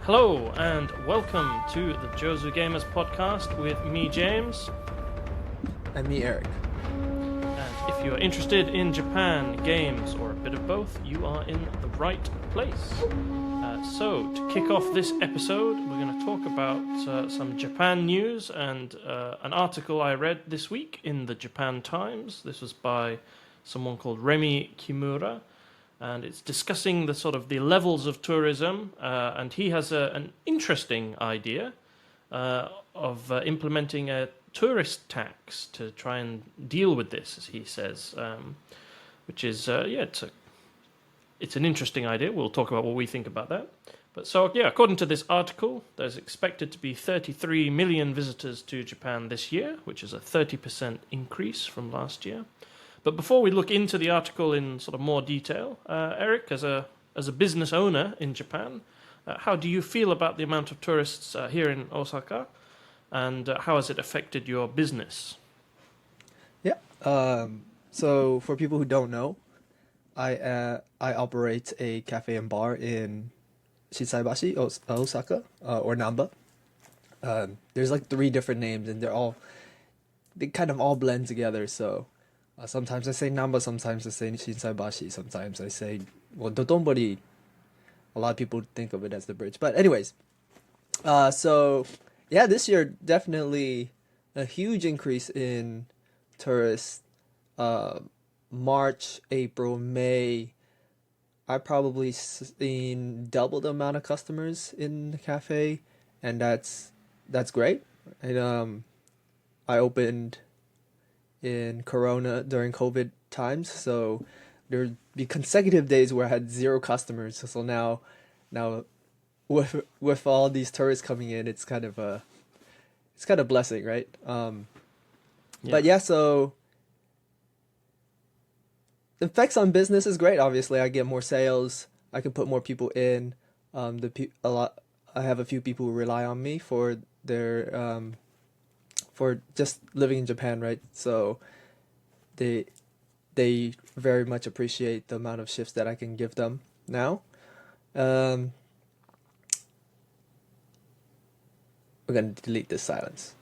Hello and welcome to the Jozu Gamers podcast with me, James. And me, Eric. And if you are interested in Japan, games, or a bit of both, you are in the right place. So, to kick off this episode, we're going to talk about some Japan news and an article I read this week in the Japan Times. This was by someone called Remi Kimura. And it's discussing the levels of tourism, and he has an interesting idea of implementing a tourist tax to try and deal with this, as he says, which is it's an interesting idea. We'll talk about what we think about that. But according to this article, there's expected to be 33 million visitors to Japan this year, which is a 30% increase from last year. But before we look into the article in sort of more detail, Eric, as a business owner in Japan, how do you feel about the amount of tourists here in Osaka, and how has it affected your business? Yeah. So for people who don't know, I operate a cafe and bar in Shinsaibashi, Osaka, or Namba. There's like 3 different names, and they kind of all blend together. So sometimes I say Namba, sometimes I say Shinsaibashi, sometimes I say Dotonbori. A lot of people think of it as the bridge, but anyways, this year definitely a huge increase in tourists. March, April, May, I probably seen double the amount of customers in the cafe, and that's great. And I opened in Corona during COVID times, so there'd be consecutive days where I had 0 customers. So now with all these tourists coming in, it's kind of a blessing, right? But yeah, so the effects on business is great. Obviously, I get more sales. I can put more people in. I have a few people who rely on me for their for just living in Japan, right? So they very much appreciate the amount of shifts that I can give them now. We're gonna delete this silence.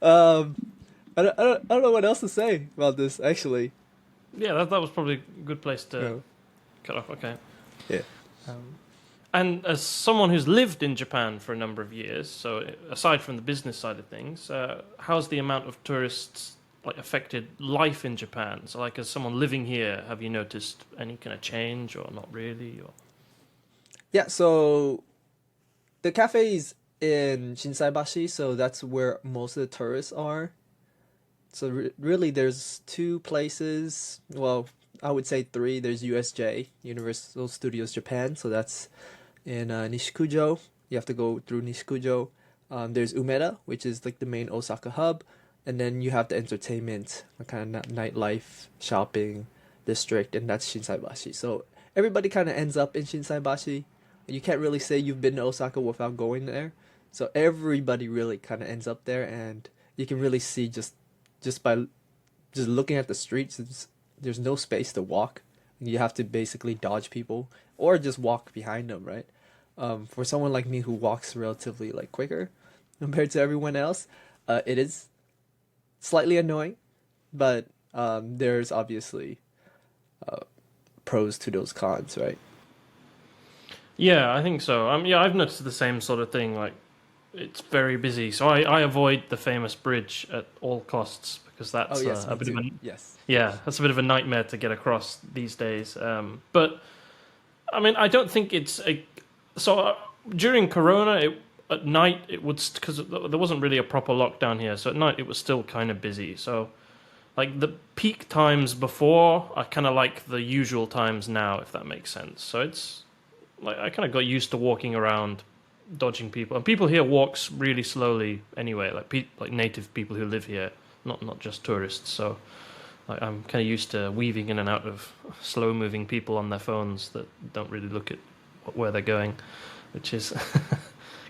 I don't know what else to say about this, actually. Yeah, that was probably a good place to cut off. Okay. Yeah. And as someone who's lived in Japan for a number of years, so aside from the business side of things, how's the amount of tourists affected life in Japan? So, as someone living here, have you noticed any kind of change, or not really? Or yeah, so the cafe's in Shinsaibashi, so that's where most of the tourists are. So really, there's 2 places. Well, I would say 3. There's USJ, Universal Studios Japan. So that's in Nishikujo. You have to go through Nishikujo. There's Umeda, which is like the main Osaka hub. And then you have the entertainment, kind of nightlife, shopping district, and that's Shinsaibashi. So everybody kind of ends up in Shinsaibashi. You can't really say you've been to Osaka without going there. So everybody really kind of ends up there, and you can really see just by looking at the streets, there's no space to walk. You have to basically dodge people or just walk behind them, right? For someone like me who walks relatively quicker compared to everyone else, it is slightly annoying, but there's obviously pros to those cons, right? yeah, I think so. I've noticed the same sort of thing. It's very busy, so I avoid the famous bridge at all costs, because that's a bit of that's a bit of a nightmare to get across these days. But I don't think it's during Corona, at night it would, because there wasn't really a proper lockdown here, so at night it was still kind of busy. So the peak times before are kind of like the usual times now, if that makes sense. So it's I kind of got used to walking around, dodging people, and people here walks really slowly anyway, like native people who live here, not just tourists. So I'm kind of used to weaving in and out of slow moving people on their phones that don't really look at where they're going, which is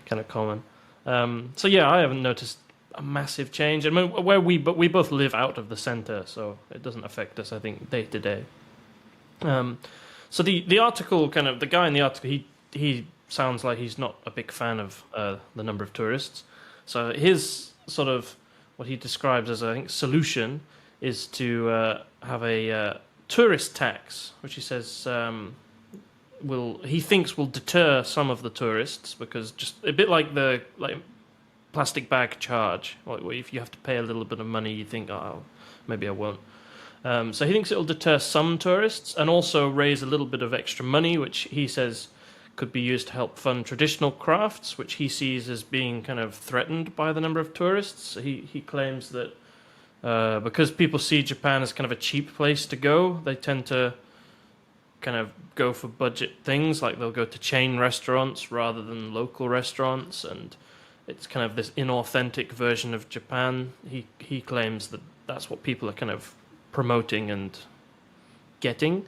kind of common. I haven't noticed a massive change, and we both live out of the center, so it doesn't affect us, I think, day to day. So the article kind of the guy in the article he sounds like he's not a big fan of the number of tourists. So his sort of what he describes as I think solution is to have a tourist tax, which he says he thinks will deter some of the tourists because just a bit like the plastic bag charge. Like if you have to pay a little bit of money, you think, oh, maybe I won't. So he thinks it'll deter some tourists and also raise a little bit of extra money, which he says could be used to help fund traditional crafts, which he sees as being kind of threatened by the number of tourists. He claims that because people see Japan as kind of a cheap place to go, they tend to kind of go for budget things, like they'll go to chain restaurants rather than local restaurants, and it's kind of this inauthentic version of Japan. He claims that that's what people are kind of promoting and getting,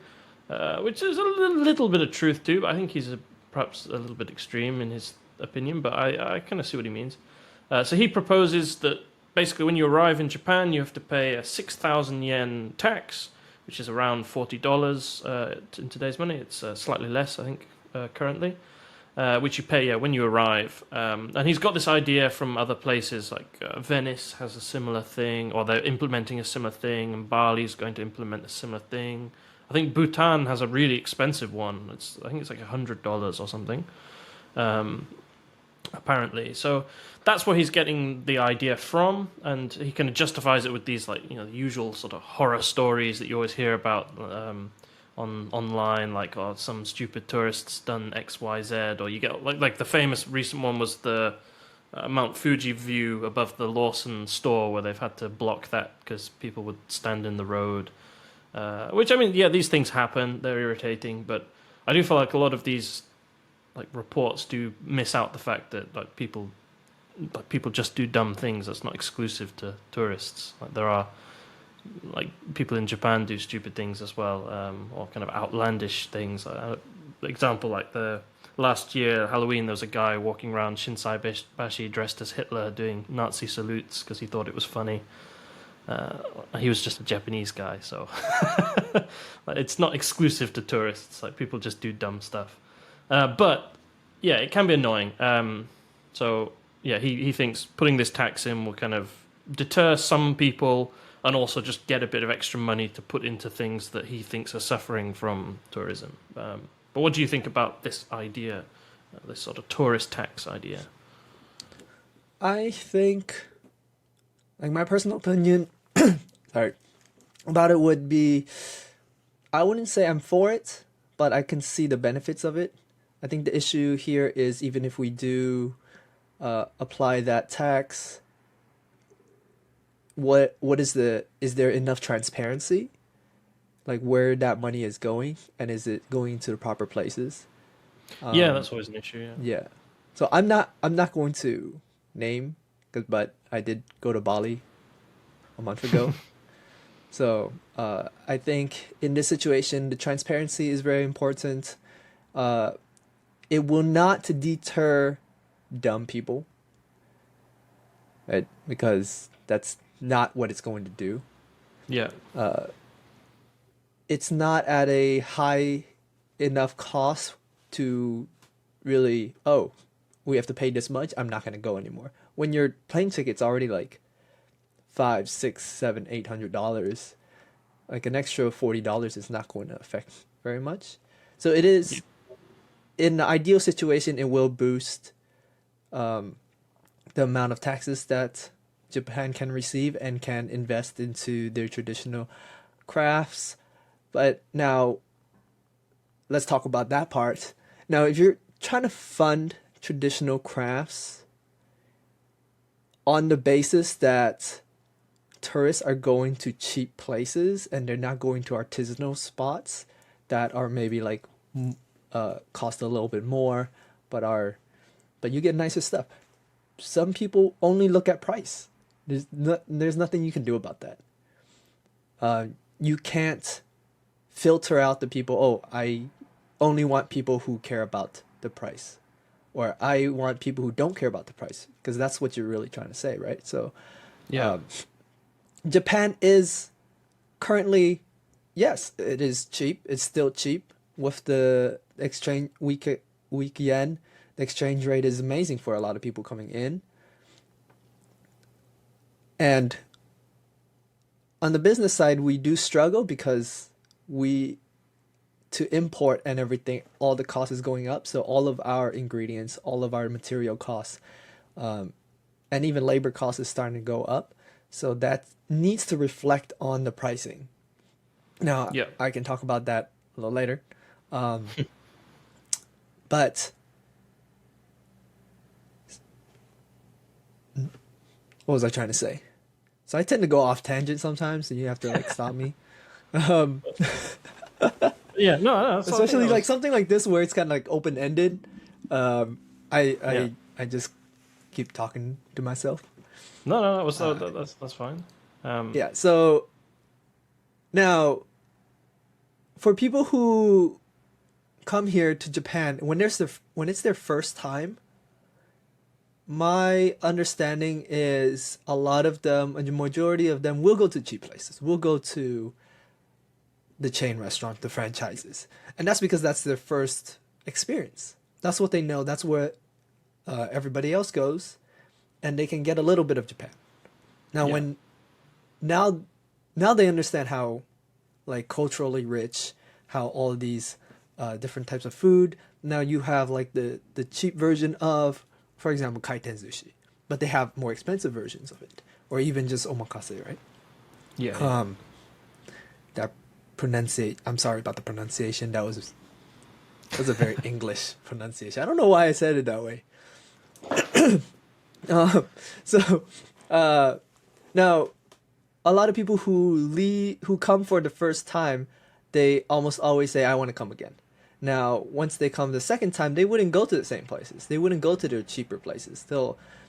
which is a little bit of truth too, but I think he's perhaps a little bit extreme in his opinion, but I kind of see what he means. So he proposes that basically when you arrive in Japan, you have to pay a 6,000 yen tax, which is around $40 in today's money. It's slightly less, I think, currently, which you pay when you arrive. And he's got this idea from other places, like Venice has a similar thing, or they're implementing a similar thing, and Bali's going to implement a similar thing. I think Bhutan has a really expensive one. I think it's like $100 or something, apparently. So that's where he's getting the idea from, and he kind of justifies it with these the usual sort of horror stories that you always hear about online, like some stupid tourists done X, Y, Z, or you get like the famous recent one was the Mount Fuji view above the Lawson store where they've had to block that because people would stand in the road. Which, I mean, yeah, these things happen. They're irritating, but I do feel like a lot of these reports do miss out the fact that people just do dumb things. That's not exclusive to tourists. Like there are people in Japan do stupid things as well, or kind of outlandish things. Example, like the last year Halloween, there was a guy walking around Shinsaibashi dressed as Hitler doing Nazi salutes because he thought it was funny. He was just a Japanese guy, so it's not exclusive to tourists. Like people just do dumb stuff, but yeah, it can be annoying. So yeah, he thinks putting this tax in will kind of deter some people and also just get a bit of extra money to put into things that he thinks are suffering from tourism. But what do you think about this idea, this sort of tourist tax idea? I think, my personal opinion, sorry, about it would be, I wouldn't say I'm for it, but I can see the benefits of it. I think the issue here is even if we do apply that tax, is there enough transparency, like where that money is going, and is it going to the proper places? Yeah, that's always an issue. Yeah. So I'm not going to name, but I did go to Bali a month ago. So I think in this situation, the transparency is very important. It will not deter dumb people, right? Because that's not what it's going to do. Yeah. It's not at a high enough cost to really, we have to pay this much, I'm not going to go anymore. When your plane ticket's already like $500, $600, $700, $800, like an extra $40 is not going to affect very much. So it is, in the ideal situation, it will boost the amount of taxes that Japan can receive and can invest into their traditional crafts. But now, let's talk about that part. Now, if you're trying to fund traditional crafts on the basis that tourists are going to cheap places and they're not going to artisanal spots that are maybe cost a little bit more, but you get nicer stuff. Some people only look at price. There's nothing you can do about that. You can't filter out the people. I only want people who care about the price, or I want people who don't care about the price, because that's what you're really trying to say, right? So, yeah, Japan is currently, yes, it is cheap. It's still cheap. with the exchange weak yen, the exchange rate is amazing for a lot of people coming in. And on the business side, we do struggle because we to import and everything, all the cost is going up. So all of our ingredients, all of our material costs, and even labor costs is starting to go up. So that needs to reflect on the pricing. Now, Yeah. I can talk about that a little later. But what was I trying to say? So I tend to go off tangent sometimes, and you have to like stop me. Yeah, no, that's Especially like something like this where it's kind of like open ended. I just keep talking to myself. No, that's fine. Yeah. So now, for people who come here to Japan when it's their first time, my understanding is a lot of them, a majority of them, will go to cheap places. Will go to the chain restaurant, the franchises, and that's because that's their first experience. That's what they know. That's where everybody else goes, and they can get a little bit of Japan. Now, Yeah. now they understand how, like, culturally rich, how all these different types of food. Now you have like the cheap version of, for example, kaiten sushi, but they have more expensive versions of it, or even just omakase, right? Yeah. That pronunciate. I'm sorry about the pronunciation. That was a very English pronunciation. I don't know why I said it that way. So now a lot of people who come for the first time, they almost always say, "I want to come again." Now, once they come the second time, they wouldn't go to the same places. They wouldn't go to the cheaper places.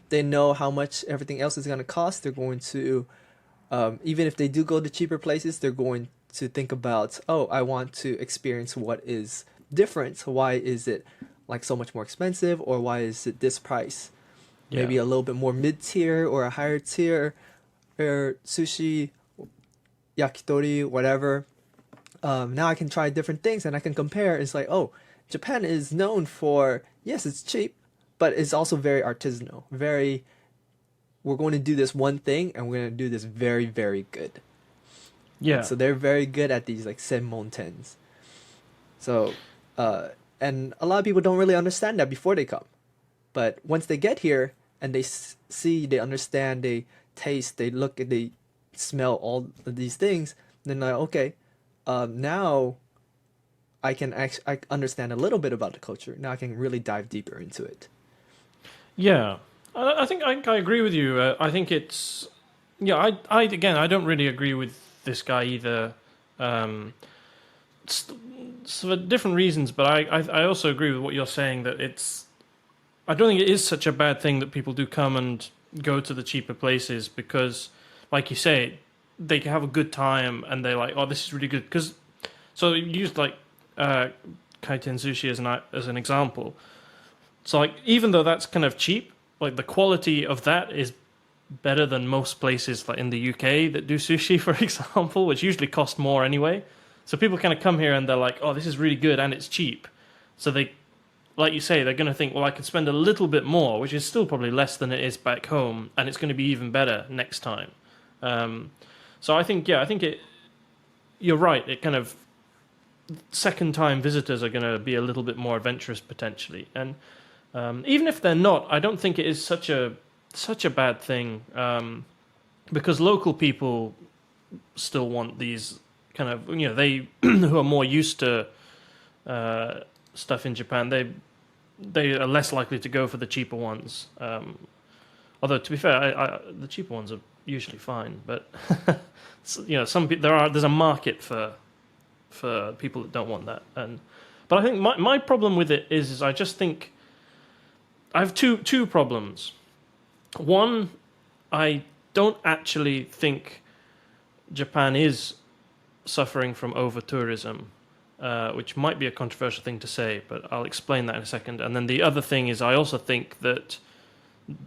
They know how much everything else is going to cost. They're going to, even if they do go to cheaper places, they're going to think about, oh, I want to experience what is different. Why is it like so much more expensive, or why is it this price? Maybe a little bit more mid tier or a higher tier, or sushi, yakitori, whatever. Now I can try different things and I can compare. It's like, oh, Japan is known for, yes, it's cheap, but it's also very artisanal. We're going to do this one thing and we're going to do this very, very good. Yeah. And so they're very good at these like senmontens. So, and a lot of people don't really understand that before they come. But once they get here and they see, they understand, they taste, they look, they smell all of these things, then like, okay, now I understand a little bit about the culture. Now I can really dive deeper into it. Yeah, I think I agree with you. I think it's again, I don't really agree with this guy either. For different reasons, but I also agree with what you're saying that I don't think it is such a bad thing that people do come and go to the cheaper places because, like you say, they can have a good time and they're like, oh, this is really good. So you used like kaiten sushi as an example. So like even though that's kind of cheap, like the quality of that is better than most places like in the UK that do sushi, for example, which usually cost more anyway. So people kind of come here and they're like, oh, this is really good and it's cheap. So they, like you say, they're going to think, well, I can spend a little bit more, which is still probably less than it is back home, and it's going to be even better next time. So I think you're right. It kind of second-time visitors are going to be a little bit more adventurous potentially, and even if they're not, I don't think it is such a bad thing because local people still want these kind of they who are more used to stuff in Japan. They are less likely to go for the cheaper ones. Although to be fair, the cheaper ones are usually fine, but some people there's a market for people that don't want that. But I think my problem with it is I just think I have two problems. One, I don't actually think Japan is suffering from over tourism, which might be a controversial thing to say, but I'll explain that in a second. And then the other thing is I also think that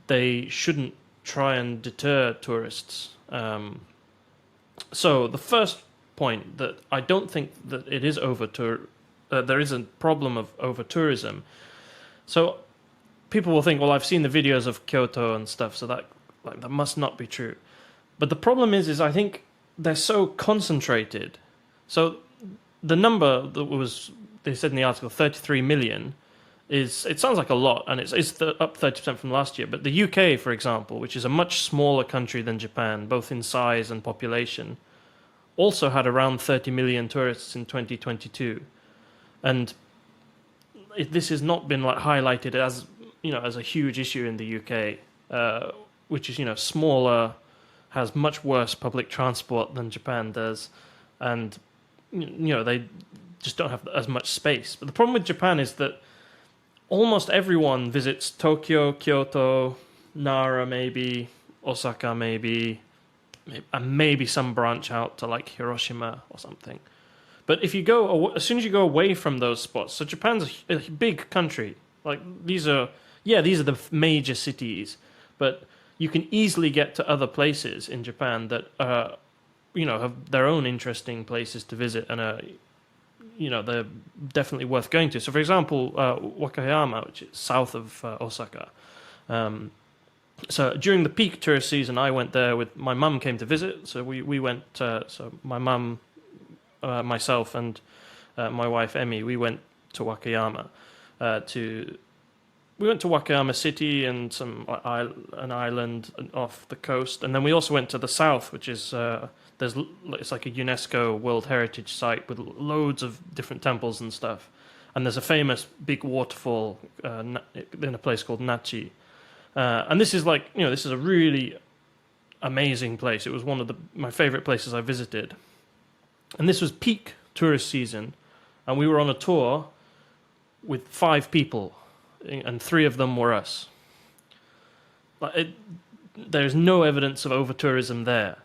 they shouldn't try and deter tourists. So the first point, that I don't think that it is over there is a problem of over tourism. So people will think, well, I've seen the videos of Kyoto and stuff, so that must not be true. But the problem is I think they're so concentrated. So the number that was, they said in the article, 33 million, it sounds like a lot, and it's up 30% from last year. But the UK, for example, which is a much smaller country than Japan, both in size and population, also had around 30 million tourists in 2022. And this has not been highlighted as as a huge issue in the UK, which is smaller, has much worse public transport than Japan does, and they just don't have as much space. But the problem with Japan is that almost everyone visits Tokyo, Kyoto, Nara, maybe Osaka, maybe, and maybe some branch out to Hiroshima or something. But if you go, as soon as you go away from those spots, so Japan's a big country. These are the major cities, but you can easily get to other places in Japan that have their own interesting places to visit and they're definitely worth going to. So, for example, Wakayama, which is south of Osaka. So during the peak tourist season, I went there with my mum came to visit. So we went. So my mum, myself, and my wife Emmy, we went to Wakayama. We went to Wakayama City and an island off the coast, and then we also went to the south, which is it's like a UNESCO World Heritage Site with loads of different temples and stuff. And there's a famous big waterfall in a place called Nachi. And this is this is a really amazing place. It was one of my favorite places I visited. And this was peak tourist season, and we were on a tour with 5 people, and 3 of them were us. There's no evidence of over-tourism there.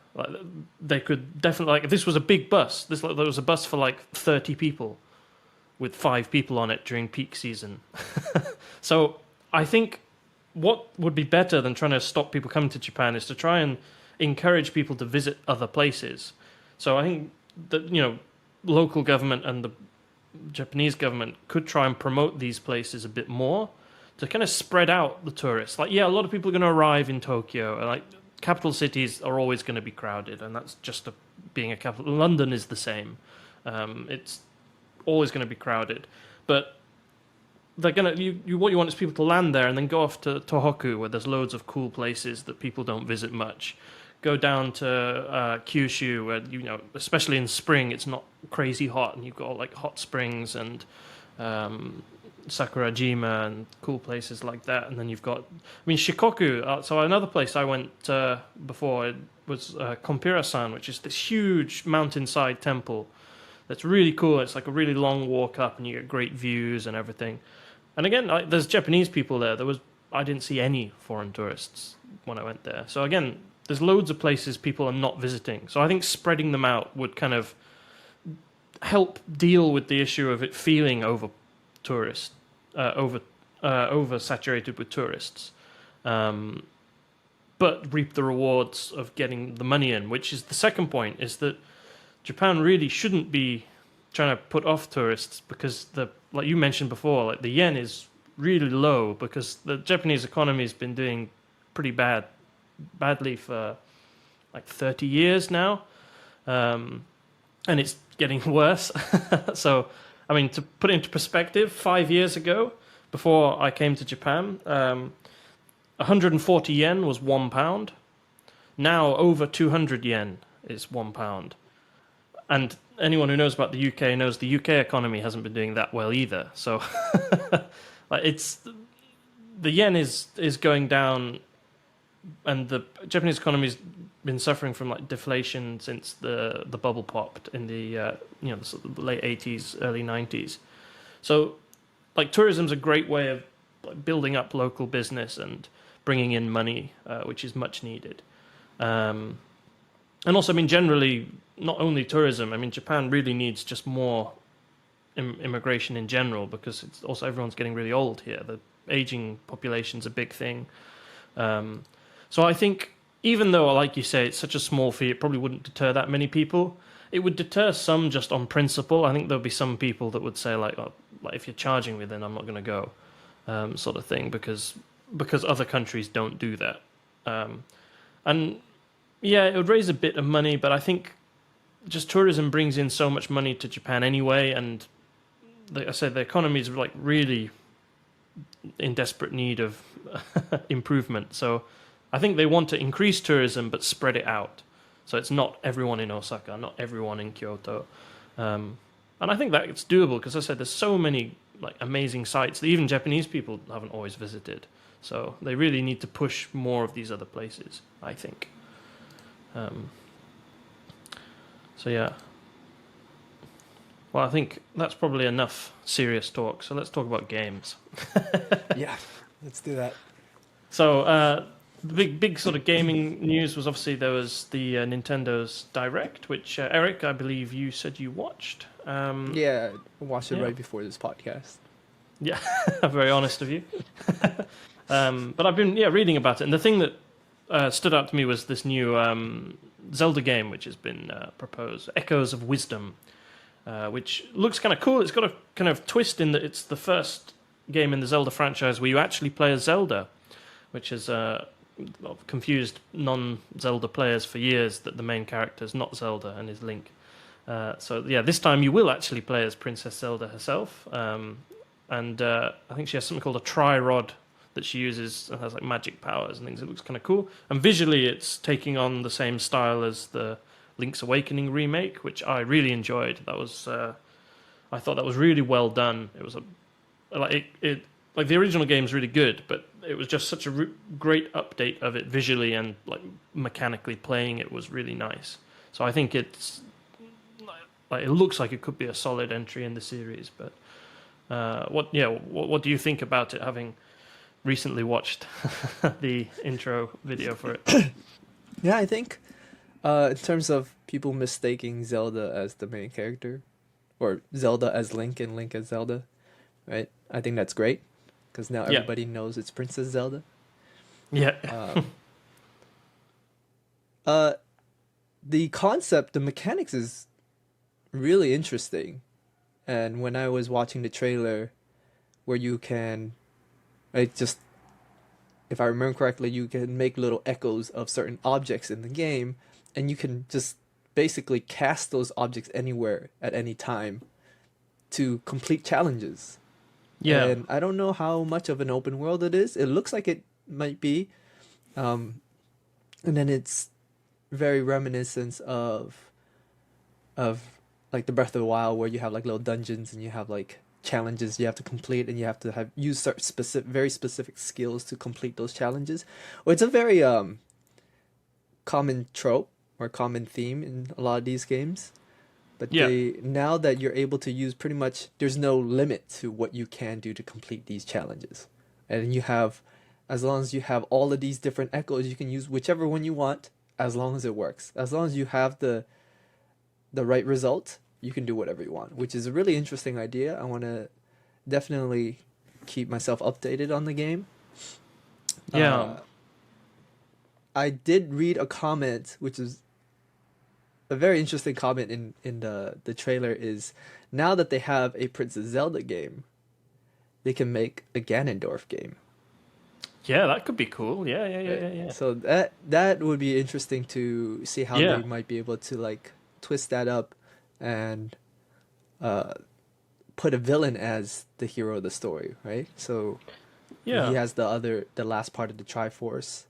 They could definitely, if this was a big bus, there was a bus for 30 people with 5 people on it during peak season. So I think what would be better than trying to stop people coming to Japan is to try and encourage people to visit other places. So I think that local government and the Japanese government could try and promote these places a bit more to kind of spread out the tourists. A lot of people are going to arrive in Tokyo, and capital cities are always going to be crowded, and that's just being a capital. London is the same. It's always going to be crowded, but they're gonna. What you want is people to land there and then go off to Tohoku, where there's loads of cool places that people don't visit much. Go down to Kyushu, where especially in spring, it's not crazy hot, and you've got hot springs and Sakurajima and cool places like that. And then you've got, Shikoku. So another place I went before was Kompira-san, which is this huge mountainside temple that's really cool. It's a really long walk up, and you get great views and everything. And again, there's Japanese people there. I didn't see any foreign tourists when I went there. So again, there's loads of places people are not visiting. So I think spreading them out would kind of help deal with the issue of it feeling oversaturated with tourists, but reap the rewards of getting the money in, which is the second point, is that Japan really shouldn't be trying to put off tourists, because like you mentioned before, the yen is really low because the Japanese economy has been doing pretty badly for 30 years now, and it's getting worse. So to put it into perspective, 5 years ago, before I came to Japan, 140 yen was £1. Now over 200 yen is £1. And anyone who knows about the UK knows the UK economy hasn't been doing that well either. So the yen is going down, and the Japanese economy's been suffering from deflation since the bubble popped in the the late 80s, early 90s. So tourism's a great way of building up local business and bringing in money, which is much needed. And also, generally, not only tourism. Japan really needs just more immigration in general, because it's also everyone's getting really old here. The aging population's a big thing. So I think even though, like you say, it's such a small fee, it probably wouldn't deter that many people. It would deter some just on principle. I think there'll be some people that would say like, oh, like if you're charging me, then I'm not going to go, sort of thing, because other countries don't do that. And yeah, it would raise a bit of money, but I think just tourism brings in so much money to Japan anyway, and like I said, the economy is like really in desperate need of improvement. So I think they want to increase tourism but spread it out. So it's not everyone in Osaka, not everyone in Kyoto. And I think that it's doable because, as I said, there's so many like amazing sites that even Japanese people haven't always visited. So they really need to push more of these other places, I think. So yeah. Well, I think that's probably enough serious talk. So let's talk about games. Yeah, let's do that. So the big sort of gaming news was obviously there was the Nintendo's Direct, which Eric, I believe you said you watched. Yeah, I watched it right before this podcast. Yeah, very honest of you. But I've been reading about it, and the thing that stood out to me was this new Zelda game, which has been proposed, Echoes of Wisdom, which looks kind of cool. It's got a kind of twist in that it's the first game in the Zelda franchise where you actually play as Zelda, which has confused non-Zelda players for years that the main character is not Zelda and is Link. So yeah, this time you will actually play as Princess Zelda herself, and I think she has something called a tri-rod that she uses and has like magic powers and things. It looks kind of cool, and visually it's taking on the same style as the Link's Awakening remake, which I really enjoyed. That was I thought that was really well done. It was like the original game's really good, but it was just such a great update of it visually, and like mechanically playing it was really nice. So I think it's like it looks like it could be a solid entry in the series. But what do you think about it, having recently watched the intro video for it? Yeah, I think in terms of people mistaking Zelda as the main character, or Zelda as Link and Link as Zelda, right? I think that's great, because now everybody knows it's Princess Zelda. Yeah. The concept, the mechanics is really interesting. And when I was watching the trailer, where you can, just, if I remember correctly, you can make little echoes of certain objects in the game, and you can just basically cast those objects anywhere at any time to complete challenges. Yeah. And I don't know how much of an open world it is. It looks like it might be. And then it's very reminiscent of like the Breath of the Wild, where you have like little dungeons and you have like challenges you have to complete, and you have to use very specific skills to complete those challenges. Well, it's a very common trope or common theme in a lot of these games. But now that you're able to use pretty much, there's no limit to what you can do to complete these challenges. And you have, as long as you have all of these different echoes, you can use whichever one you want, as long as it works. As long as you have the right result, you can do whatever you want, which is a really interesting idea. I want to definitely keep myself updated on the game. Yeah. I did read a comment, which is a very interesting comment in the trailer, is now that they have a Princess Zelda game, they can make a Ganondorf game. Yeah, that could be cool. Yeah. So that would be interesting to see how they might be able to like twist that up and put a villain as the hero of the story, right? So he has the last part of the Triforce.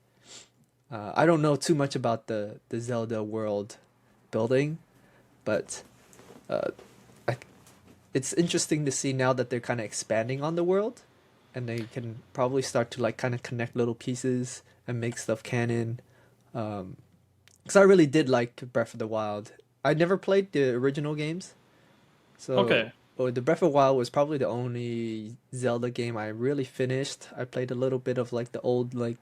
I don't know too much about the Zelda world building, but it's interesting to see now that they're kind of expanding on the world, and they can probably start to like kind of connect little pieces and make stuff canon. Because I really did like Breath of the Wild. I never played the original games, so the Breath of the Wild was probably the only Zelda game I really finished. I played a little bit of like the old like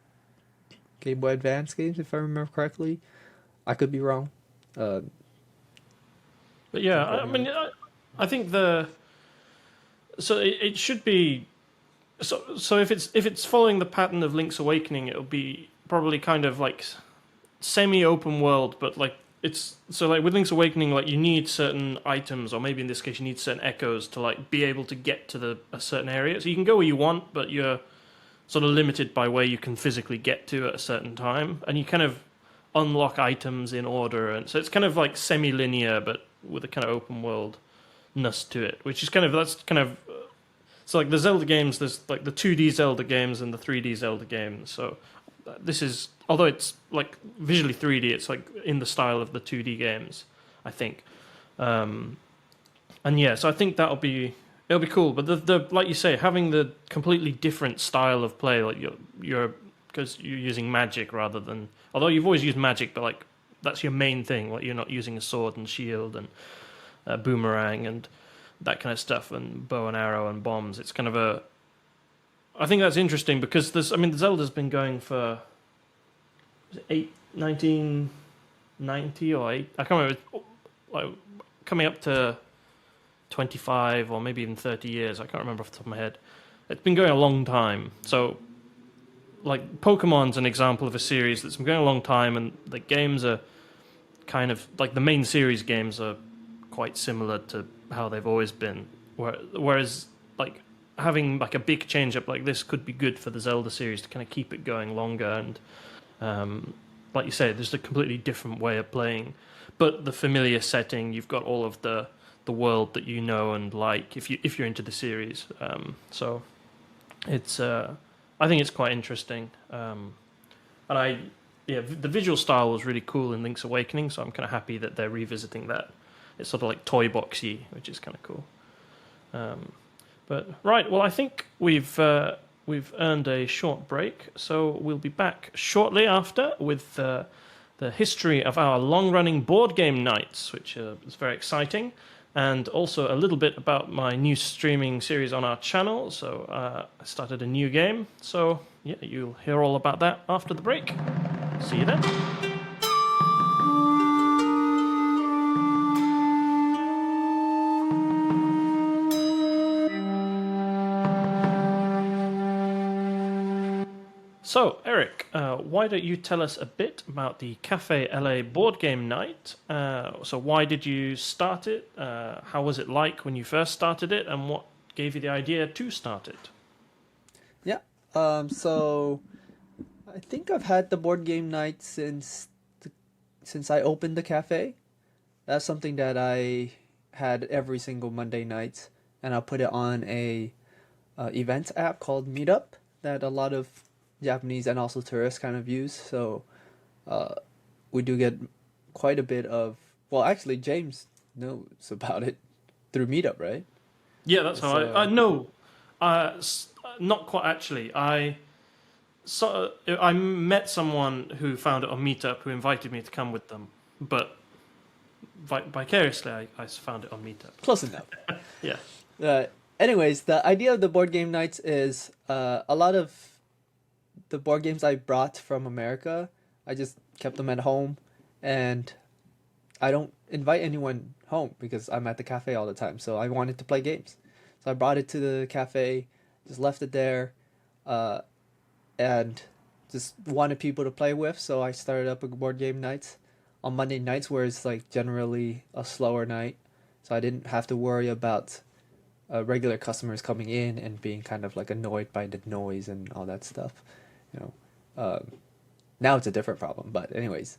Game Boy Advance games, if I remember correctly. I could be wrong. But yeah, I mean, I think it should be so if it's following the pattern of Link's Awakening, it'll be probably kind of like semi-open world, but like it's so like with Link's Awakening, like you need certain items, or maybe in this case you need certain echoes to like be able to get to a certain area. So you can go where you want, but you're sort of limited by where you can physically get to at a certain time, and you kind of unlock items in order, and so it's kind of like semi-linear, but with a kind of open world-ness to it, which is kind of that's kind of so like the Zelda games. There's like the 2D Zelda games and the 3D Zelda games. So this is although it's like visually 3D, it's like in the style of the 2D games, I think. And yeah, so I think it'll be cool. But the like you say, having the completely different style of play, like you're because you're using magic rather than although you've always used magic, but like that's your main thing. Like you're not using a sword and shield and a boomerang and that kind of stuff and bow and arrow and bombs. It's kind of a I think that's interesting because Zelda's been going for 1990 or 8. I can't remember. Like coming up to 25 or maybe even 30 years. I can't remember off the top of my head. It's been going a long time. So, like Pokemon's an example of a series that's been going a long time, and the games are kind of like the main series games are quite similar to how they've always been. Whereas, like having like a big change up like this could be good for the Zelda series to kind of keep it going longer and like you say, there's a completely different way of playing, but the familiar setting. You've got all of the world that you know and like if you're into the series. So it's I think it's quite interesting. And the visual style was really cool in Link's Awakening, so I'm kind of happy that they're revisiting that. It's sort of like toy boxy, which is kind of cool. But right, well, I think we've earned a short break, so we'll be back shortly after with the history of our long-running board game nights, which is very exciting, and also a little bit about my new streaming series on our channel. So I started a new game, so yeah, you'll hear all about that after the break. See you then. So, Eric, why don't you tell us a bit about the Cafe LA board game night? So why did you start it? How was it like when you first started it? And what gave you the idea to start it? Yeah. So I think I've had the board game night since I opened the cafe. That's something that I had every single Monday night, and I'll put it on a event app called Meetup that a lot of Japanese and also tourists kind of use. So we do get quite a bit of. Well, actually, James knows about it through Meetup, right? Yeah, that's how I know. Not quite actually. I met someone who found it on Meetup who invited me to come with them, but vicariously I found it on Meetup. Close enough. Yeah. Anyways, the idea of the board game nights is a lot of the board games I brought from America, I just kept them at home, and I don't invite anyone home because I'm at the cafe all the time. So I wanted to play games, so I brought it to the cafe, just left it there, and just wanted people to play with. So I started up a board game night on Monday nights, where it's like generally a slower night, so I didn't have to worry about regular customers coming in and being kind of like annoyed by the noise and all that stuff. Now it's a different problem, but anyways,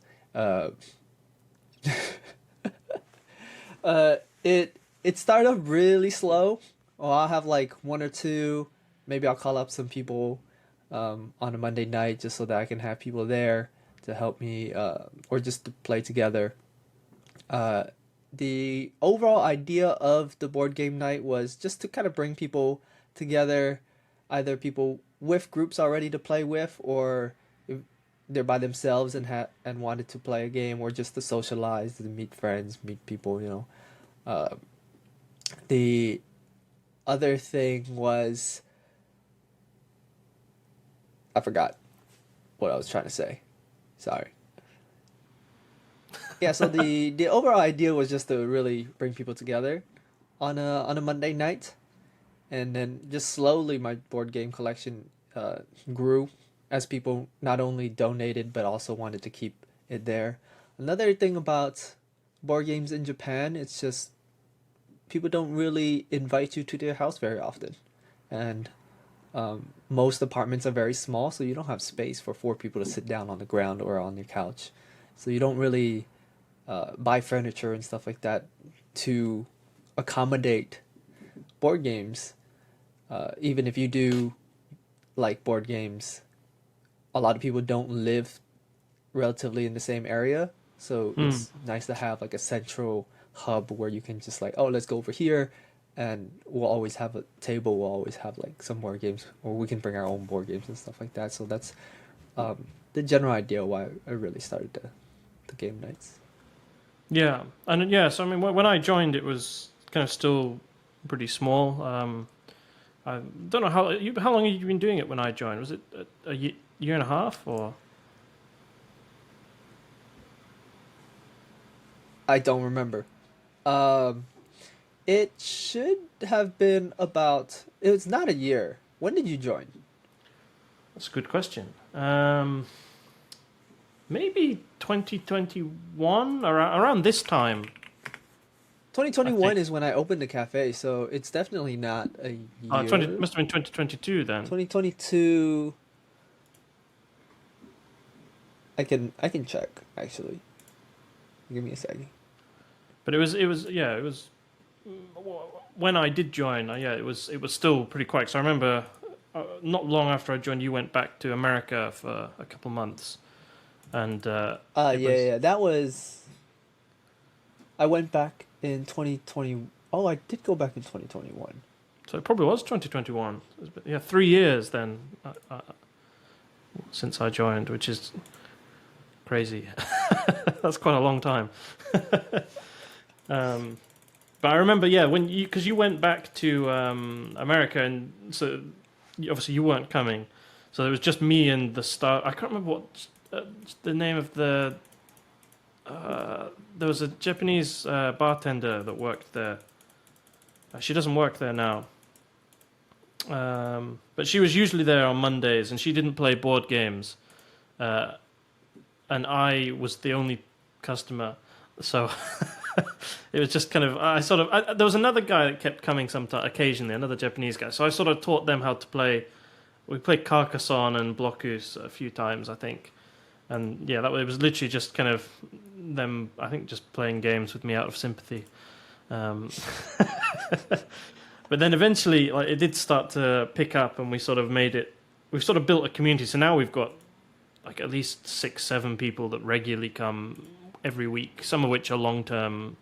it started off really slow. Well, I'll have like one or two, maybe I'll call up some people on a Monday night just so that I can have people there to help me or just to play together. The overall idea of the board game night was just to kind of bring people together, either people with groups already to play with, or if they're by themselves and wanted to play a game, or just to socialize, to meet friends, meet people. The other thing was, I forgot what I was trying to say. Sorry. Yeah, so the overall idea was just to really bring people together on a Monday night, and then just slowly my board game collection grew as people not only donated but also wanted to keep it there. Another thing about board games in Japan, it's just people don't really invite you to their house very often, and most apartments are very small, so you don't have space for four people to sit down on the ground or on your couch. So you don't really buy furniture and stuff like that to accommodate board games. Even if you do like board games, a lot of people don't live relatively in the same area. So it's nice to have like a central hub where you can just like, oh, let's go over here, and we'll always have a table. We'll always have like some board games, or we can bring our own board games and stuff like that. So that's the general idea why I really started the game nights. Yeah, and yeah, so I mean, when I joined, it was kind of still pretty small. I don't know how long have you been doing it when I joined? Was it a year and a half or? I don't remember. It should have been about. It was not a year. When did you join? That's a good question. Maybe 2021, around this time. 2021 is when I opened the cafe, so it's definitely not a year. Must have been 2022 then. 2022. I can check actually. Give me a second. But it was when I did join. It was still pretty quick. So I remember not long after I joined, you went back to America for a couple months, and that was. I went back in 2020. Oh, I did go back in 2021. So it probably was 2021. Yeah, 3 years then since I joined, which is crazy. That's quite a long time. But I remember, because you went back to America, and so obviously you weren't coming, so there was just me and the staff. I can't remember what the name of the. There was a Japanese bartender that worked there. She doesn't work there now, but she was usually there on Mondays, and she didn't play board games, and I was the only customer, so. It was just kind of there was another guy that kept coming occasionally, another Japanese guy. So I sort of taught them how to play. We played Carcassonne and Blockus a few times, I think, and yeah, it was literally just kind of them. I think just playing games with me out of sympathy. But then eventually, like, it did start to pick up, and we sort of made it. We've sort of built a community. So now we've got like at least 6-7 people that regularly come every week, some of which are long-term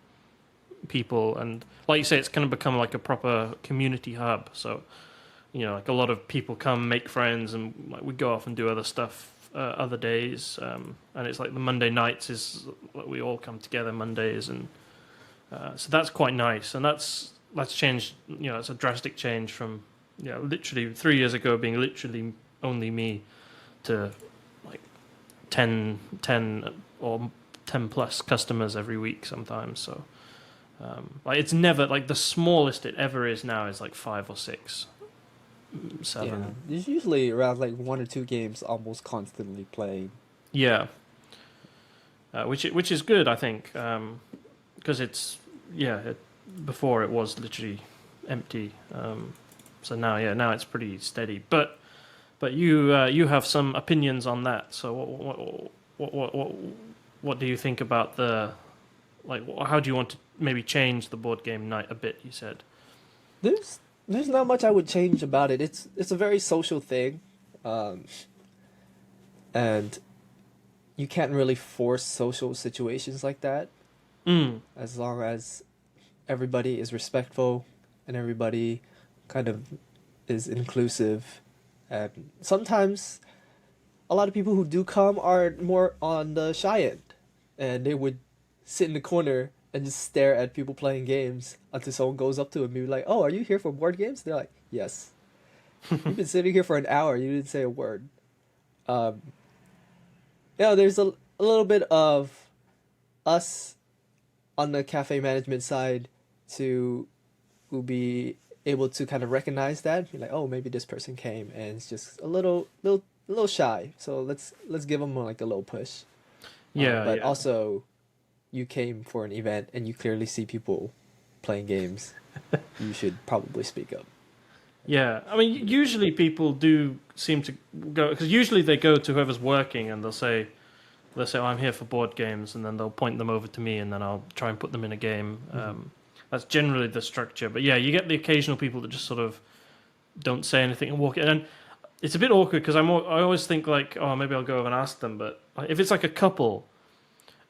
people, and like you say, it's kind of become like a proper community hub. So, like a lot of people come, make friends, and like we go off and do other stuff other days. And it's like the Monday nights is we all come together Mondays, and so that's quite nice. And that's changed. It's a drastic change from literally 3 years ago being literally only me to like 10 or 10 plus customers every week sometimes. So like it's never like the smallest it ever is now is like 5 or 6, 7. Yeah, there's usually around like 1 or 2 games almost constantly playing. Yeah, which is good, I think, because before it was literally empty. So now it's pretty steady. But you have some opinions on that. So what do you think about how do you want to maybe change the board game night a bit? You said there's not much I would change about it. It's a very social thing, and you can't really force social situations like that. As long as everybody is respectful and everybody kind of is inclusive, and sometimes a lot of people who do come are more on the shy end, and they would sit in the corner and just stare at people playing games until someone goes up to them and be like, "Oh, are you here for board games?" They're like, "Yes." You've been sitting here for an hour. You didn't say a word. There's a little bit of us on the cafe management side to be able to kind of recognize that, be like, "Oh, maybe this person came and it's just a little shy. So let's give them like a little push." Yeah, But yeah. also, you came for an event and you clearly see people playing games. You should probably speak up. Yeah, I mean, usually people do seem to go because usually they go to whoever's working and they'll say, "Oh, I'm here for board games," and then they'll point them over to me, and then I'll try and put them in a game. That's generally the structure. But yeah, you get the occasional people that just sort of don't say anything and walk in, and it's a bit awkward because I always think like, oh, maybe I'll go over and ask them, but if it's like a couple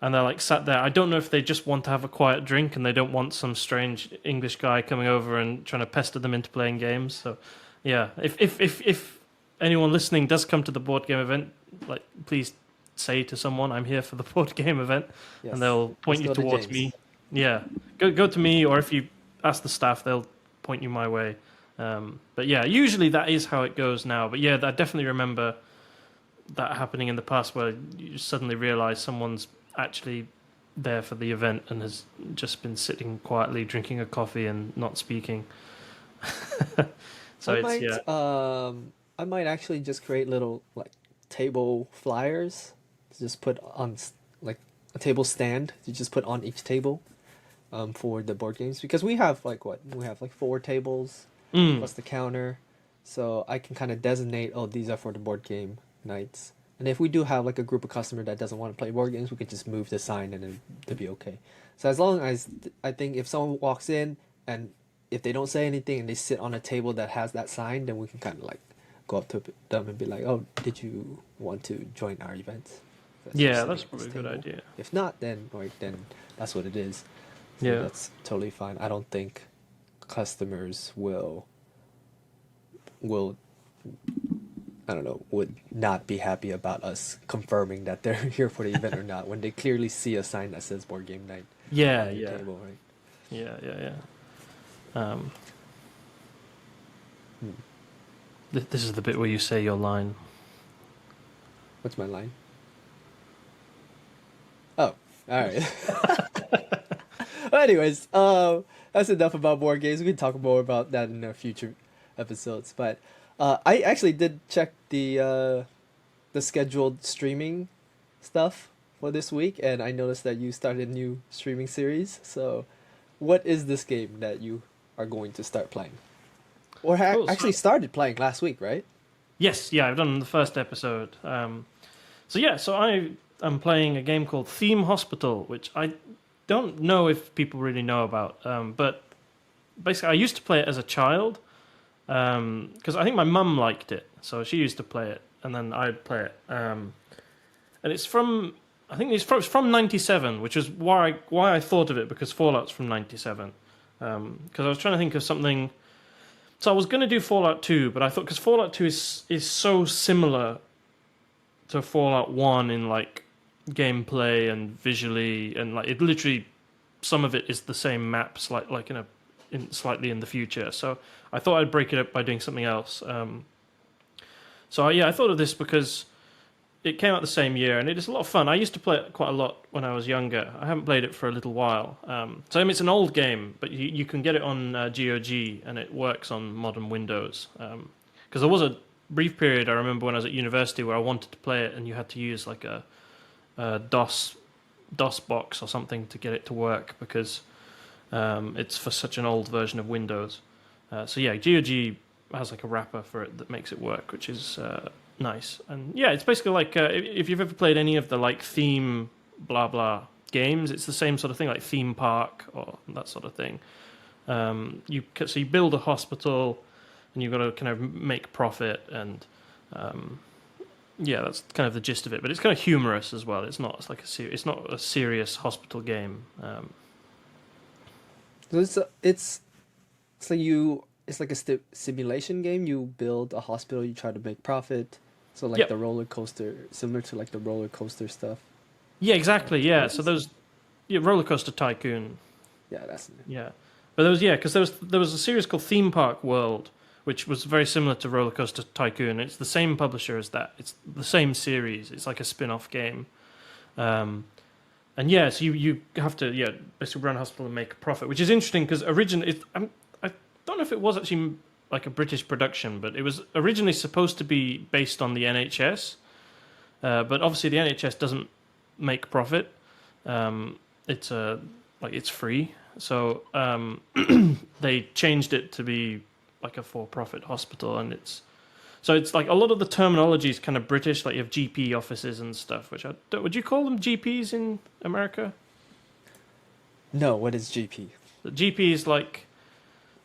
and they're like sat there. I don't know if they just want to have a quiet drink and they don't want some strange English guy coming over and trying to pester them into playing games. So, yeah, if anyone listening does come to the board game event, like please say to someone, "I'm here for the board game event," and Yes. they'll point Just you go to towards James. me. Yeah, go to me, or if you ask the staff, they'll point you my way. But yeah, usually that is how it goes now. But yeah, I definitely remember that happening in the past where you suddenly realize someone's actually there for the event and has just been sitting quietly drinking a coffee and not speaking. So I it's yeah. might I might actually just create little like table flyers to just put on like a table stand to just put on each table for the board games because we have like what we have like 4 tables Mm. plus the counter, so I can kind of designate, oh, these are for the board game nights. And if we do have like a group of customer that doesn't want to play board games, we could just move the sign and then they'll be okay. So as long as I think if someone walks in and if they don't say anything and they sit on a table that has that sign, then we can kind of like go up to them and be like, "Oh, did you want to join our event?" That's just Yeah, sitting that's at this probably a good table. idea. If not, then that's what it is. So Yeah. that's totally fine. I don't think customers will I don't know would not be happy about us confirming that they're here for the event or not when they clearly see a sign that says board game night Yeah, on their yeah. table, right? Yeah. Um, Hmm. this is the bit where you say your line. What's my line? Oh, all right. Well, anyways, that's enough about board games. We can talk more about that in future episodes. But I actually did check the scheduled streaming stuff for this week, and I noticed that you started a new streaming series. So, what is this game that you are going to start playing, or Cool. actually started playing last week, right? Yes, yeah, I've done the first episode. So I am playing a game called Theme Hospital, which I don't know if people really know about. But basically, I used to play it as a child because I think my mum liked it, so she used to play it, and then I'd play it. And it's from I think it's from '97, which is why I thought of it because Fallout's from '97. Because I was trying to think of something. So I was going to do Fallout 2, but I thought because Fallout 2 is so similar to Fallout 1 in like gameplay and visually, and like it literally some of it is the same maps, like slightly in the future. So I thought I'd break it up by doing something else. I thought of this because it came out the same year, and it is a lot of fun. I used to play it quite a lot when I was younger. I haven't played it for a little while. It's an old game, but you can get it on GOG, and it works on modern Windows. Because there was a brief period I remember when I was at university where I wanted to play it, and you had to use like a DOS box or something to get it to work because it's for such an old version of Windows. GOG has like a wrapper for it that makes it work, which is nice. And yeah, it's basically like if you've ever played any of the like theme blah blah games, it's the same sort of thing, like Theme Park or that sort of thing. You build a hospital, and you've got to kind of make profit, and that's kind of the gist of it. But it's kind of humorous as well. It's not a serious hospital game. So it's like a simulation game. You build a hospital, you try to make profit. So like Yep. the roller coaster, similar to like the roller coaster stuff. Yeah, exactly. Yeah. What So is it? Roller Coaster Tycoon. Yeah, that's Yeah, but there was a series called Theme Park World, which was very similar to Roller Coaster Tycoon. It's the same publisher as that. It's the same series. It's like a spin-off game. So you have to basically run a hospital and make a profit, which is interesting because originally I don't know if it was actually like a British production, but it was originally supposed to be based on the NHS, but obviously the NHS doesn't make profit. It's it's free, so they changed it to be like a for-profit hospital, and it's like a lot of the terminology is kind of British, like you have GP offices and stuff. Which would you call them GPs in America? No, what is GP? The GP is like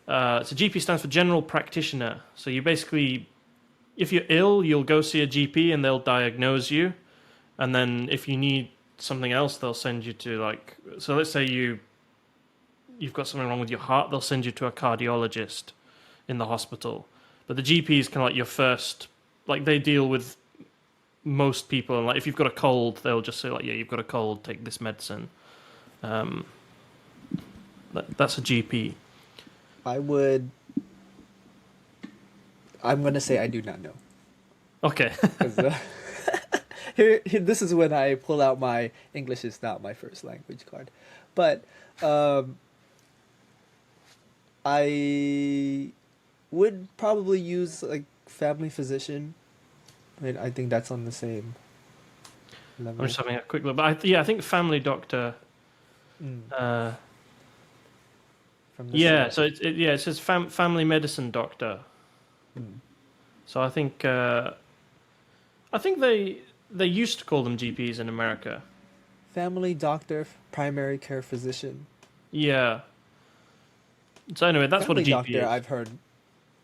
so GP stands for general practitioner. So you basically, if you're ill, you'll go see a GP and they'll diagnose you, and then if you need something else, they'll send you to like. So let's say you've got something wrong with your heart, they'll send you to a cardiologist in the hospital. But the GP is kind of like your first, like they deal with most people, and like if you've got a cold, they'll just say like, yeah, you've got a cold, take this medicine. That's a GP. I'm gonna say I do not know. Okay. Here, this is when I pull out my English is not my first language card, but I would probably use like family physician. I mean, I think that's on the same level. I'm just having a quick look, but I think family doctor. Yeah, so it says family medicine doctor. So I think they used to call them GPs in America. Family doctor, primary care physician. Yeah. So anyway, that's family what a GP doctor is. I've heard.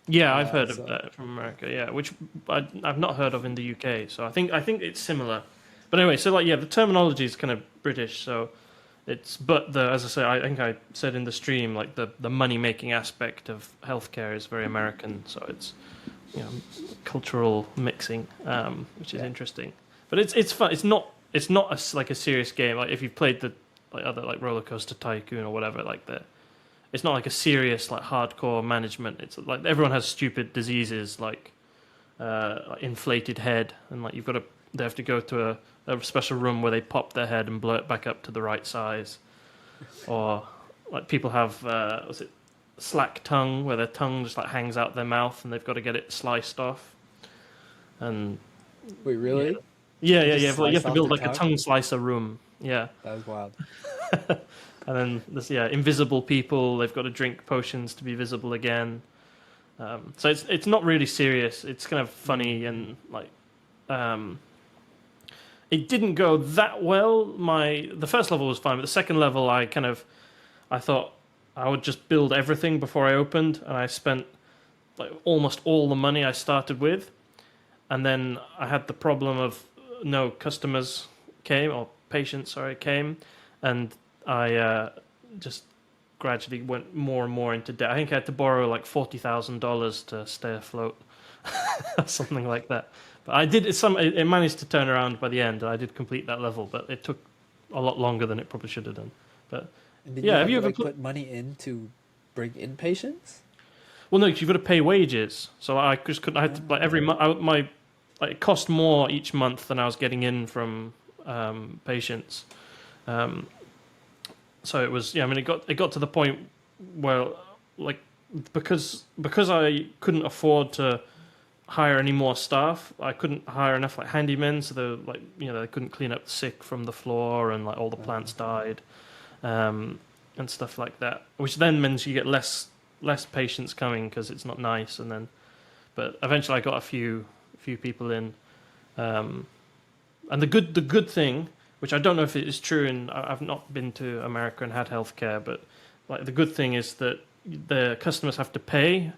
Yeah, I've heard of that from America. Yeah, which I've not heard of in the UK. So I think it's similar. But anyway, so like the terminology is kind of British. So but as I say, I think I said in the stream, like the money making aspect of healthcare is very American. So it's cultural mixing, which is interesting. But it's fun. It's not like a serious game. Like if you've played the other like Roller Coaster Tycoon or whatever, it's not like a serious like hardcore management. It's like everyone has stupid diseases like inflated head, and like they have to go to a special room where they pop their head and blow it back up to the right size, or like people have slack tongue, where their tongue just like hangs out their mouth and they've got to get it sliced off. And wait, really? Yeah. You have to build like a tongue slicer room. Yeah, that was wild. And then there's invisible people. They've got to drink potions to be visible again. So it's not really serious. It's kind of funny and like. It didn't go that well. The first level was fine, but the second level I thought I would just build everything before I opened, and I spent like almost all the money I started with, and then I had the problem of no customers patients came, and I just gradually went more and more into debt. I think I had to borrow like $40,000 to stay afloat, something like that. But I did it managed to turn around by the end. I did complete that level, but it took a lot longer than it probably should have done. But have you ever put money in to bring in patients? Well, no, because you've got to pay wages. So I just couldn't. I had to like every month. It cost more each month than I was getting in from patients. So it was. Yeah, I mean, it got to the point where like because I couldn't afford to hire any more staff. I couldn't hire enough like handymen, so they couldn't clean up the sick from the floor, and like all the plants died, and stuff like that. Which then means you get less patients coming because it's not nice. But eventually I got a few people in, and the good thing, which I don't know if it is true, and I've not been to America and had healthcare, but like the good thing is that the customers have to pay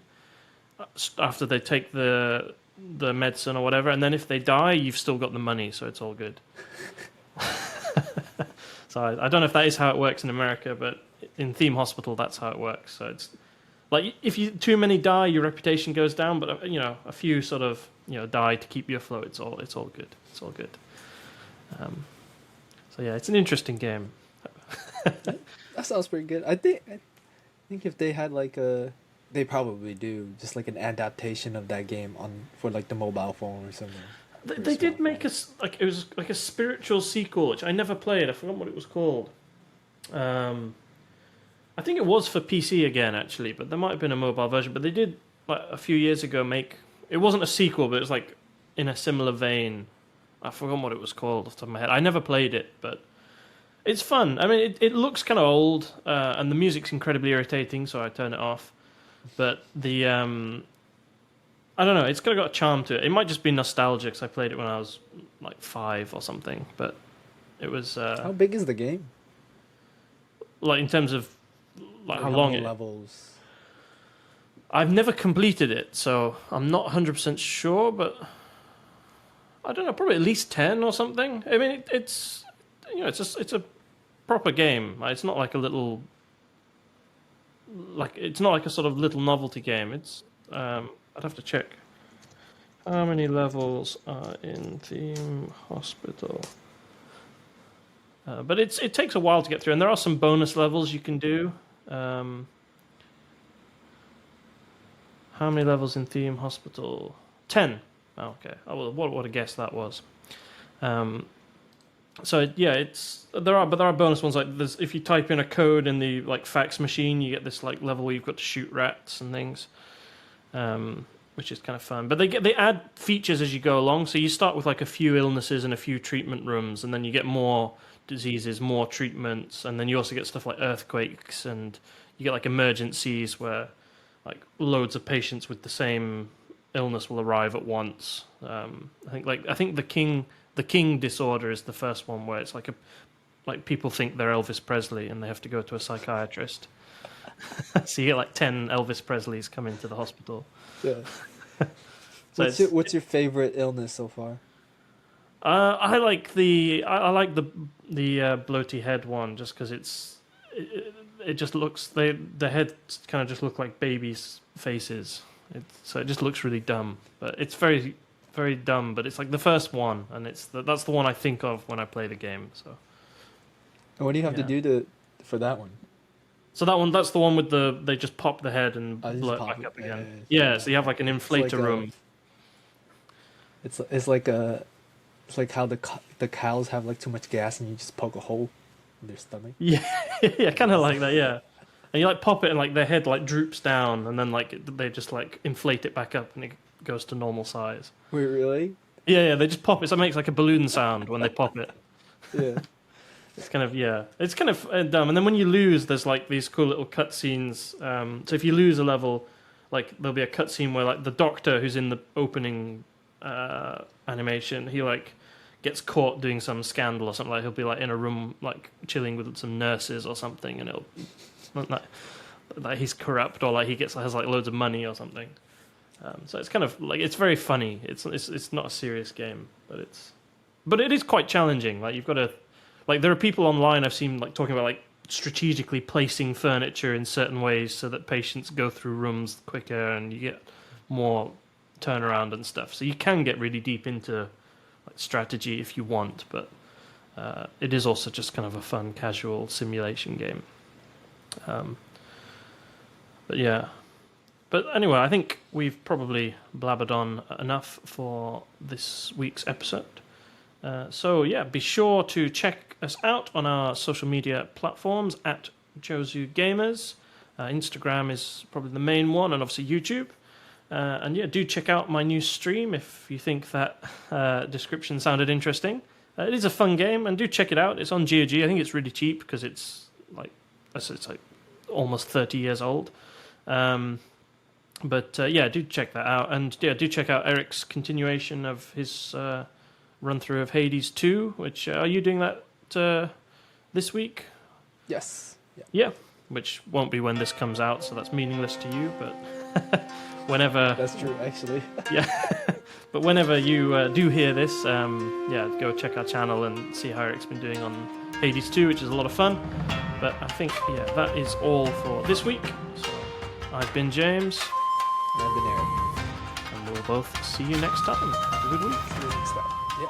after they take the medicine or whatever, and then if they die, you've still got the money, so it's all good. So I don't know if that is how it works in America, but in Theme Hospital, that's how it works. So it's like if too many die, your reputation goes down, but a few sort of die to keep you afloat. It's all good. It's all good. So yeah, it's an interesting game. That sounds pretty good. I think if they had like they probably do just like an adaptation of that game for like the mobile phone or something. They did make it was like a spiritual sequel, which I never played. I forgot what it was called. I think it was for PC again, actually, but there might have been a mobile version. But they did like a few years ago make. It wasn't a sequel, but it was like in a similar vein. I've forgotten what it was called off the top of my head. I never played it, but it's fun. I mean, it looks kind of old, and the music's incredibly irritating, so I turn it off. But the I don't know, it's got a charm to it. It might just be nostalgia because I played it when I was like 5 or something, but it was... How big is the game? Like in terms of like how long it... levels? I've never completed it, so I'm not 100% sure, but I don't know, probably at least 10 or something. I mean, it's it's a proper game. It's not like a little... it's not like a sort of little novelty game. It's... I'd have to check. How many levels are in Theme Hospital? But it takes a while to get through, and there are some bonus levels you can do. How many levels in Theme Hospital? 10. Oh, okay. Oh, well, what a guess that was. So yeah, there are bonus ones, like if you type in a code in the fax machine, you get this level where you've got to shoot rats and things. Which is kind of fun, but they add features as you go along. So you start with a few illnesses and a few treatment rooms, and then you get more diseases, more treatments, and then you also get stuff like earthquakes, and you get emergencies where loads of patients with the same illness will arrive at once. I think the king disorder is the first one where it's people think they're Elvis Presley and they have to go to a psychiatrist. So you get 10 Elvis Presleys come into the hospital. Yeah. What's your favorite illness so far? I like the bloaty head one just because it just looks the heads kind of just look like babies' faces. So it just looks really dumb, but it's very very dumb. But it's the first one, and that's the one I think of when I play the game. So. And what do you have to do for that one? So that's the one with they just pop the head and blow it back up again. Yeah, so you have an inflator room. It's like how the cows have too much gas and you just poke a hole in their stomach. Yeah, yeah, kind of like that. Yeah, and you pop it and their head droops down, and then they just inflate it back up and it goes to normal size. Wait, really? Yeah, they just pop it. So it makes a balloon sound when they pop it. Yeah. It's kind of dumb. And then when you lose, there's these cool little cutscenes. So if you lose a level, there'll be a cutscene where the doctor who's in the opening animation, he gets caught doing some scandal or something. He'll be in a room chilling with some nurses or something, and it'll he's corrupt or he has loads of money or something. So it's kind of it's very funny. It's not a serious game, but it is quite challenging. You've got to. There are people online I've seen talking about strategically placing furniture in certain ways so that patients go through rooms quicker and you get more turnaround and stuff. So you can get really deep into strategy if you want, but it is also just kind of a fun, casual simulation game. But yeah. But anyway, I think we've probably blabbered on enough for this week's episode. So yeah, be sure to check us out on our social media platforms at Jozu Gamers. Instagram is probably the main one, and obviously YouTube. And yeah, do check out my new stream if you think that description sounded interesting. It is a fun game, and do check it out. It's on GOG. I think it's really cheap because it's almost 30 years old. But yeah, do check that out, and yeah, do check out Eric's continuation of his run through of Hades 2. Which are you doing that this week? Yes. Yeah, which won't be when this comes out, so that's meaningless to you. But whenever that's true, actually. Yeah, but whenever you do hear this, yeah, go check our channel and see how Eric's been doing on Hades 2, which is a lot of fun. But I think yeah, that is all for this week. So I've been James. And I've been Eric. And we'll both see you next time. Have a good week. See you next time. Yeah.